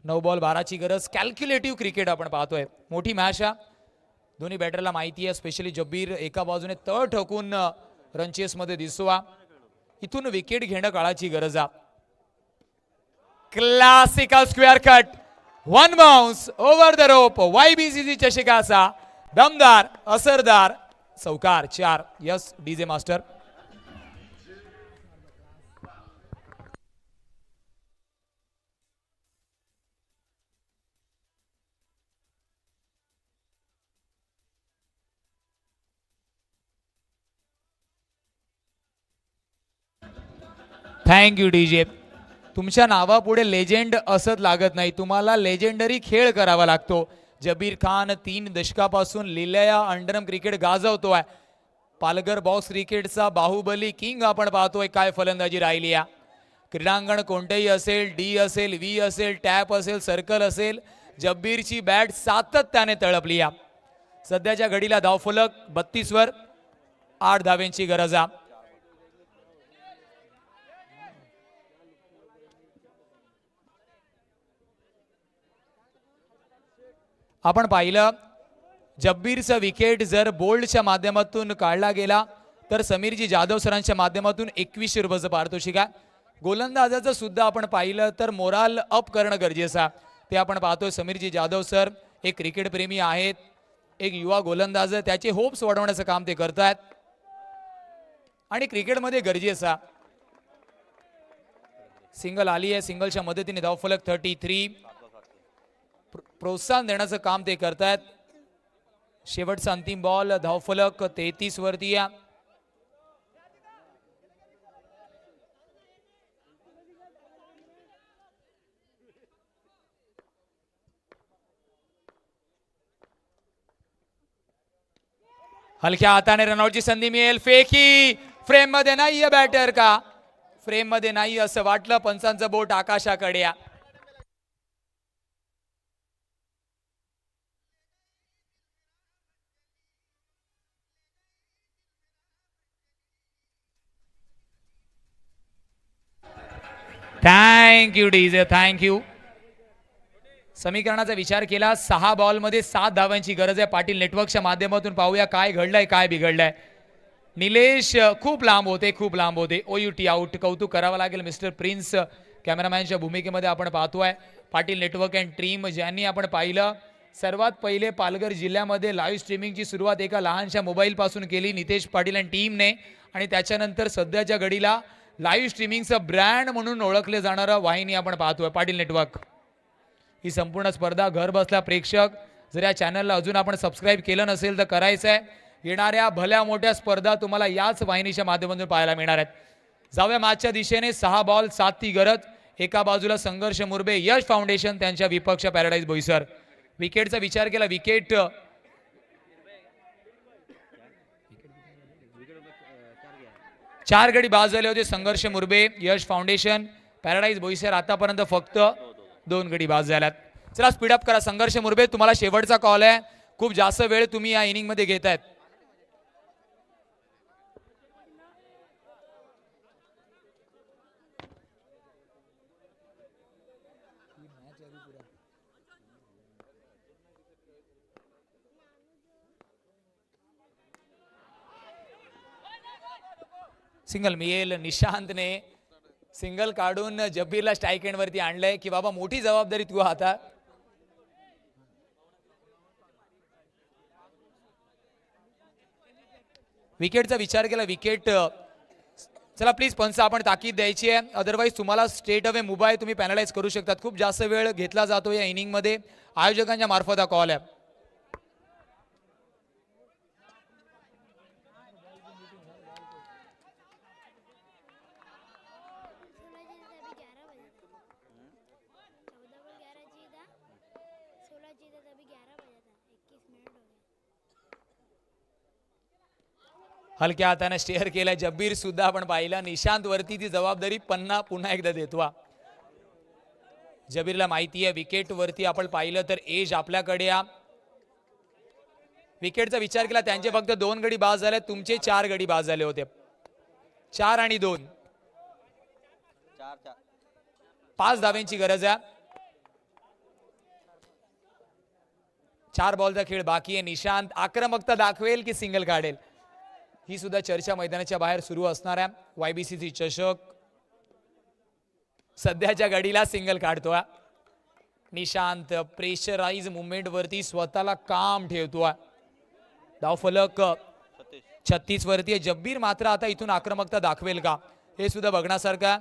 नऊ बॉल 12ची गरज. कॅल्क्युलेटिव्ह क्रिकेट आपण पाहतोय. मोठी मॅच आहे. दोन्ही बॅटरला माहिती आहे. स्पेशली जब्बीर एका बाजूने तळ ठोकून रनचेस मध्ये दिसतो. इथून विकेट घेणं काळाची गरज आहे. Classical square cut, one bounce over the rope. YBCC चषकाचा दमदार असरदार चौकार. 4. Yes DJ master. Thank you DJ. तुमच्या नावापुढे लेजेंड असत लागत नाही. तुम्हाला लेजेंडरी खेळ करावा लागतो. जबीर खान 3 दशकापासून लिलया अंडरम क्रिकेट गाजवतोय. पालघर बॉक्स क्रिकेटचा बाहुबली किंग आपण पाहतोय. काय फलंदाजी राहिली आहे. क्रीडांगण कोणतेही असेल, डी असेल, व्ही असेल, टॅप असेल, सर्कल असेल, जब्बीरची बॅट सातत्याने तळपली आहे. सध्याच्या घडीला धावफलक 32 वर 8 धाव्यांची गरज आहे. आपण पाहिलं जब्बीरचा विकेट जर बोल्डच्या माध्यमातून काढला गेला तर समीरजी जाधव सरांच्या माध्यमातून 2100 रुपयाचं पारितोषिक आहे. गोलंदाजाचं सुद्धा आपण पाहिलं तर मोराल अप करणं गरजेचं आहे. ते आपण पाहतोय. समीरजी जाधव सर एक क्रिकेट प्रेमी आहेत. एक युवा गोलंदाज. त्याचे होप्स वाढवण्याचं काम ते करतात आणि क्रिकेटमध्ये गरजेचं. सिंगल आली आहे. सिंगलच्या मदतीने धावफलक 33. प्रोत्साहन देण्याचं काम ते करतात. शेवटचा अंतिम बॉल धावफलक 33 वरती आहे. हलक्या हाताने रनआउटची संधी मिळेल. फेकी फ्रेम मध्ये नाहीये बॅटर का. फ्रेम मध्ये नाही असं वाटलं. पंचांचं बोट आकाशाकडे. Thank you DJ, thank you. समीकरणाचा विचार केला, 6 बॉलमध्ये 7 धावांची गरज आहे. पाटील नेटवर्कच्या माध्यमातून पाहूया काय घडलंय, काय बिघडलंय. निलेश खूप लांब होते, खूप लांब होते. OUT out. कौतुक करावं लागेल मिस्टर प्रिन्स कॅमेरामॅनच्या भूमिकेमध्ये आपण पाहतोय. पाटील नेटवर्क अँड टीम ज्यांनी आपण पाहिलं, सर्वात पहिले पालघर जिल्ह्यामध्ये लाईव्ह स्ट्रीमिंगची सुरुवात एका लहानशा मोबाईलपासून केली नितेश पाटील आणि टीमने, आणि त्याच्यानंतर सध्याच्या घडीला लाईव्ह स्ट्रीमिंगचा ब्रँड म्हणून ओळखले जाणारं वाहिनी आपण पाहतोय पाटील नेटवर्क. ही संपूर्ण स्पर्धा घर बसल्या प्रेक्षक, जर या चॅनलला अजून आपण सबस्क्राईब केलं नसेल तर करायचं आहे. येणाऱ्या भल्या मोठ्या स्पर्धा तुम्हाला याच वाहिनीच्या माध्यमातून पाहायला मिळणार आहेत. जाऊया मॅचच्या दिशेने. 6 बॉल 7 ती गरज. एका बाजूला संघर्ष मुरबे, यश फाउंडेशन त्यांच्या विपक्ष पॅराडाईज बोईसर. विकेटचा विचार केला, विकेट 4 गडी बाद झाले होते. संघर्ष मुरबे, यश फाउंडेशन, पॅराडाईज बोईसर आतापर्यंत फक्त 2 गडी बाद झाल्यात. चला स्पीडअप करा. संघर्ष मुरबे, तुम्हाला शेवटचा कॉल आहे. खूप जास्त वेळ तुम्ही या इनिंग मध्ये घेतायत. सिंगल मिळेल. निशांतने सिंगल काढून जब्बीरला स्ट्राईक एंड वरती आणलंय की बाबा मोठी जबाबदारी तू हाता. विकेटचा विचार केला, विकेट. चला प्लीज पंच, आपण ताकीद द्यायची आहे, अदरवाईज तुम्हाला स्ट्रेट अवे मुंबई तुम्ही पॅनलाइज करू शकतात. खूप जास्त वेळ घेतला जातो या इनिंग मध्ये. आयोजकांच्या मार्फत हा कॉल आहे. हलक्या हाताने स्टेअर केलाय. जब्बीर सुद्धा आपण पाहिला. निशांत वरती ती जबाबदारी पुन्हा एकदा देतो. जबीरला माहिती आहे विकेट वरती आपण पाहिलं तर एज आपल्याकडे. विकेटचा विचार केला, त्यांचे फक्त 2 गडी बाद झाले, तुमचे 4 गडी बाद झाले होते. 4 आणि 2, 5 धाव्यांची गरज आहे. 4 बॉलचा खेळ बाकी आहे. निशांत आक्रमकता दाखवेल की सिंगल काढेल, ही सुद्धा चर्चा मैदानाच्या बाहेर सुरू असणार आहे. YBCC चषक सध्याच्या घडीला सिंगल काढतोय. निशांत प्रेशराइज मुवमेंट वरती स्वतःला काम ठेवतोय. धावफलक 36 वरती आहे. जब्बीर मात्र आता इथून आक्रमकता दाखवेल का, हे सुद्धा बघण्यासारखं.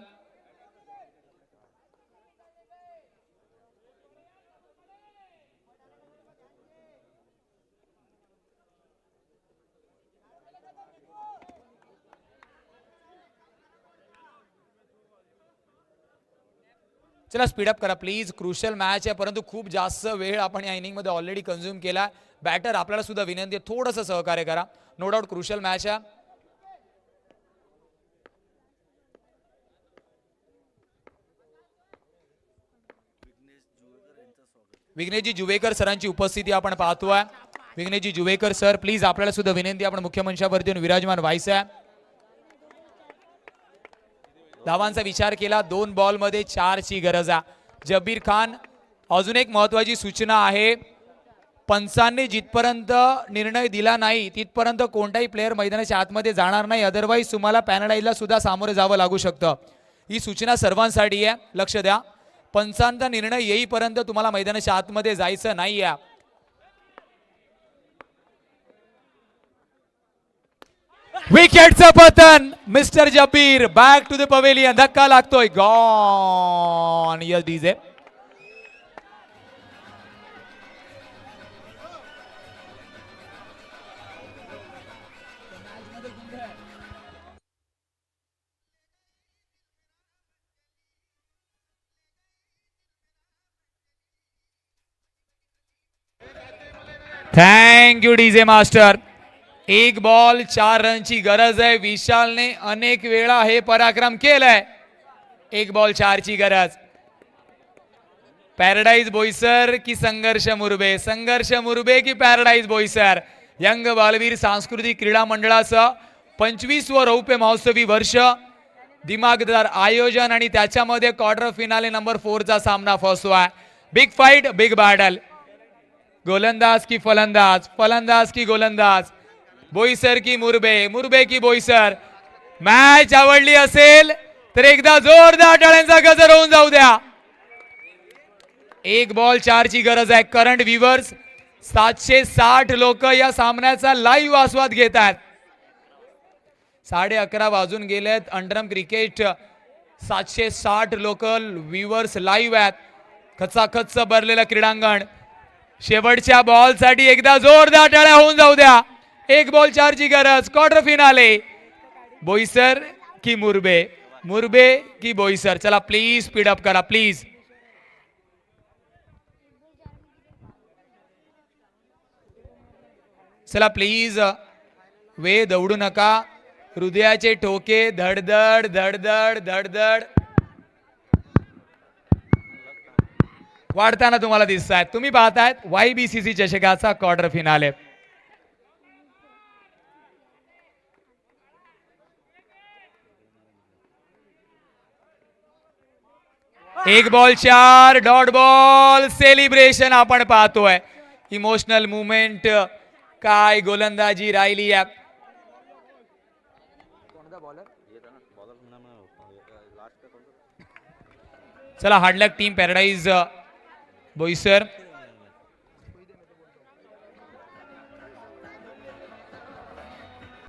चला स्पीडअप करा प्लीज. क्रुशल मॅच आहे, परंतु खूप जास्त वेळ आपण या इनिंग मध्ये ऑलरेडी कंझ्युम केला. बॅटर आपल्याला सुद्धा विनंती आहे, थोडंसं सहकार्य करा. नो डाऊट क्रुशल मॅच आहे. विघ्नेशजी जुवेकर सरांची उपस्थिती आपण पाहतोय. विघ्नेशजी जुवेकर सर प्लीज, आपल्याला सुद्धा विनंती, आपण मुख्य मंचावरती विराजमान व्हायचं. धावांचा विचार केला, 2 बॉल मध्ये 4 ची गरज आहे. जब्बीर खान, अजून एक महत्वाची सूचना आहे, पंचांनी जिथपर्यंत निर्णय दिला नाही तिथपर्यंत कोणताही प्लेयर मैदानाच्या आतमध्ये जाणार नाही, अदरवाईज तुम्हाला पॅनलाईजला सुद्धा सामोरे जावं लागू शकतं. ही सूचना सर्वांसाठी आहे, लक्ष द्या. पंचांचा निर्णय येईपर्यंत तुम्हाला मैदानाच्या आतमध्ये जायचं नाही आहे. विकेटचं पतन. Mister Jabbir back to the pavilion. धक्का लागतोय. Gone. Yes DJ. Thank you DJ master. 1 ball 4 रनची गरज आहे. विशालने अनेक वेळा हे पराक्रम केलंय. 1 बॉल 4 ची गरज. पॅराडाईज बोईसर की संघर्ष मुरबे, संघर्ष मुरबे की पॅराडाईज बोईसर. यंग बालवीर सांस्कृतिक क्रीडा मंडळाचं 25व रौप्य महोत्सवी वर्ष दिमागदार आयोजन आणि त्याच्यामध्ये क्वार्टर फिनाले नंबर 4 चा सामना फसवा. Big fight, big battle. गोलंदाज की फलंदाज, फलंदाज की गोलंदाज, बोईसर की मुरबे, मुरबे की बोईसर. मॅच आवडली असेल तर एकदा जोरदार टाळ्यांचा गजर होऊन जाऊ द्या. 1 बॉल 4 ची गरज आहे. करंट व्ह्युअर्स 760 लोक या सामन्याचा लाईव्ह आस्वाद घेत आहेत. 11:30 वाजून गेलेत. अंडरम क्रिकेट 760 लोकल व्ह्युअर्स लाईव्ह आहेत. खचाखच भरलेलं क्रीडांगण. शेवटच्या बॉल साठी एकदा जोरदार टाळ्या होऊन जाऊ द्या. 1 बॉल 4 ची गरज. क्वार्टर फिनाले, बोईसर की मुरबे, मुरबे की बोईसर. चला प्लीज स्पीड अप करा प्लीज. चला प्लीज, वे दौडू नका. हृदयाचे ठोके धडधड धडधड धडधड वाढताना तुम्हाला दिसत आहेत. तुम्ही पाहतायत YBCC चषकाचा क्वार्टर फिनाले. एक बॉल 4, डॉट बॉल सेलिब्रेशन आपण पाहतोय. इमोशनल मुवमेंट, काय गोलंदाजी राहिली आहे. चला हार्डलक टीम पॅराडाईज बोईसर.